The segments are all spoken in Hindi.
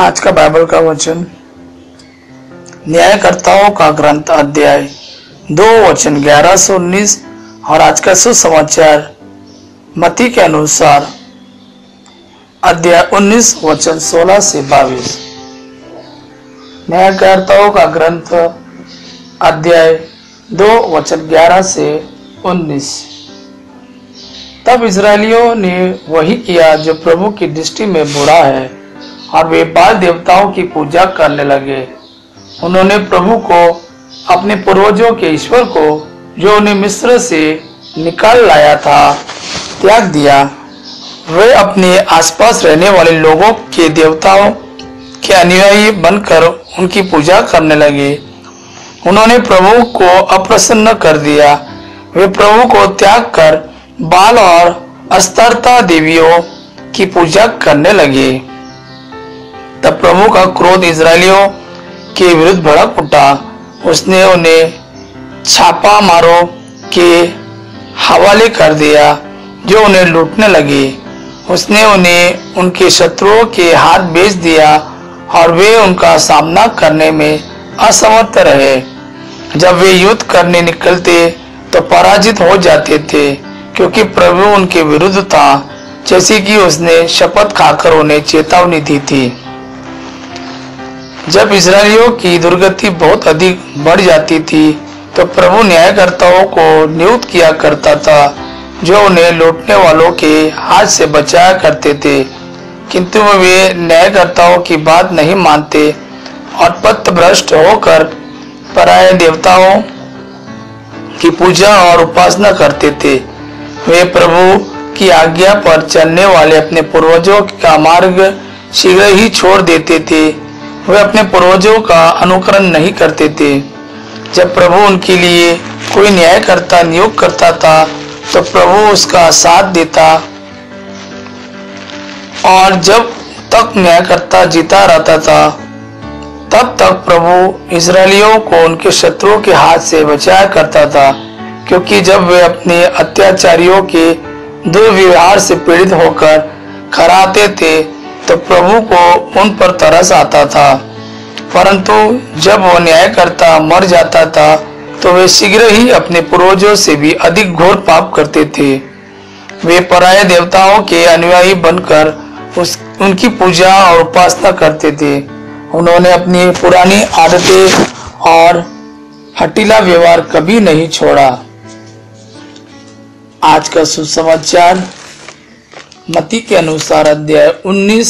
आज का बाइबल का वचन न्यायकर्ताओं का ग्रंथ अध्याय 2 वचन 11 से 19 और आज का सुसमाचार मत्ती के अनुसार अध्याय 19 वचन 16 से 22। न्यायकर्ताओं का ग्रंथ अध्याय 2 वचन 11 से 19। तब इस्राएलियों ने वही किया जो प्रभु की दृष्टि में बुरा है और वे बाल देवताओं की पूजा करने लगे। उन्होंने प्रभु को अपने पूर्वजों के ईश्वर को जो उन्हें मिस्र से निकाल लाया था त्याग दिया। वे अपने आसपास रहने वाले लोगों के देवताओं के अनुयायी बनकर उनकी पूजा करने लगे। उन्होंने प्रभु को अप्रसन्न कर दिया। वे प्रभु को त्याग कर बाल और अस्तारता देवियों की पूजा करने लगे। तब प्रभु का क्रोध इस्राएलियों के विरुद्ध भड़क उठा। उसने उन्हें छापा मारों के हवाले कर दिया जो उन्हें लूटने लगे। उसने उन्हें उनके शत्रुओं के हाथ बेच दिया और वे उनका सामना करने में असमर्थ रहे। जब वे युद्ध करने निकलते तो पराजित हो जाते थे, क्योंकि प्रभु उनके विरुद्ध था, जैसे कि उसने शपथ खाकर उन्हें चेतावनी दी थी। जब इस्राएलियों की दुर्गति बहुत अधिक बढ़ जाती थी तो प्रभु न्यायकर्ताओं को नियुक्त किया करता था, जो उन्हें लूटने वालों के हाथ से बचाया करते थे। किंतु वे न्यायकर्ताओं की बात नहीं मानते और पथभ्रष्ट होकर पराये देवताओं की पूजा और उपासना करते थे। वे प्रभु की आज्ञा पर चलने वाले अपने पूर्वजों का मार्ग शीघ्र ही छोड़ देते थे। वे अपने पूर्वजों का अनुकरण नहीं करते थे। जब प्रभु उनके लिए कोई न्यायकर्ता नियुक्त करता था तो प्रभु उसका साथ देता, और जब तक न्यायकर्ता जीता रहता था तब तक प्रभु इस्राएलियों को उनके शत्रुओं के हाथ से बचाया करता था। क्योंकि जब वे अपने अत्याचारियों के दुर्व्यवहार से पीड़ित होकर खराते थे तो प्रभु को उन पर तरस आता था। परंतु जब वो न्यायकर्ता मर जाता था तो वे शीघ्र ही अपने पूर्वजों से भी अधिक घोर पाप करते थे। वे पराये देवताओं के अनुयायी बनकर उनकी पूजा और उपासना करते थे। उन्होंने अपनी पुरानी आदतें और हठीला व्यवहार कभी नहीं छोड़ा। आज का सुसमाचार मत्ती के अनुसार अध्याय 19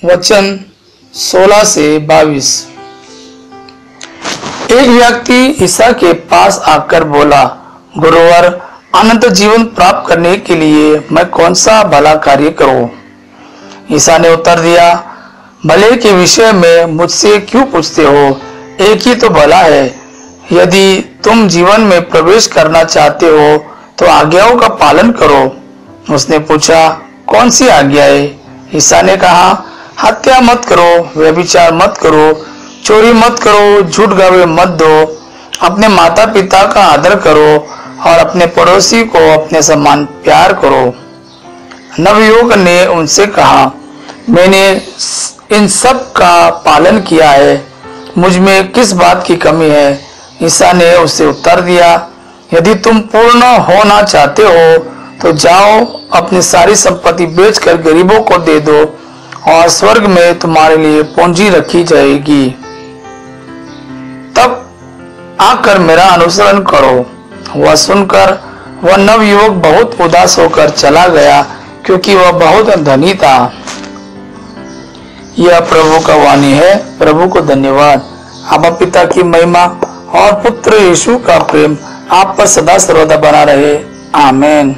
वचन 16 से 22। एक व्यक्ति ईसा के पास आकर बोला, गुरुवर, अनंत जीवन प्राप्त करने के लिए मैं कौन सा भला कार्य करूं? ईसा ने उत्तर दिया, भले के विषय में मुझसे क्यों पूछते हो? एक ही तो भला है। यदि तुम जीवन में प्रवेश करना चाहते हो तो आज्ञाओं का पालन करो। उसने पूछा, कौन सी आज्ञा है? ईसा ने कहा, हत्या मत करो, व्यभिचार मत करो, चोरी मत करो, झूठ गवाही मत दो, अपने माता पिता का आदर करो और अपने पड़ोसी को अपने समान प्यार करो। नवयुवक ने उनसे कहा, मैंने इन सब का पालन किया है, मुझ में किस बात की कमी है? ईसा ने उसे उत्तर दिया, यदि तुम पूर्ण होना चाहते हो तो जाओ, अपनी सारी संपत्ति बेचकर गरीबों को दे दो और स्वर्ग में तुम्हारे लिए पूंजी रखी जाएगी। तब आकर मेरा अनुसरण करो। वह सुनकर वह नवयुवक बहुत उदास होकर चला गया, क्योंकि वह बहुत धनी था। यह प्रभु का वाणी है। प्रभु को धन्यवाद। आपा पिता की महिमा और पुत्र यीशु का प्रेम आप पर सदा सर्वदा बना रहे। आमीन।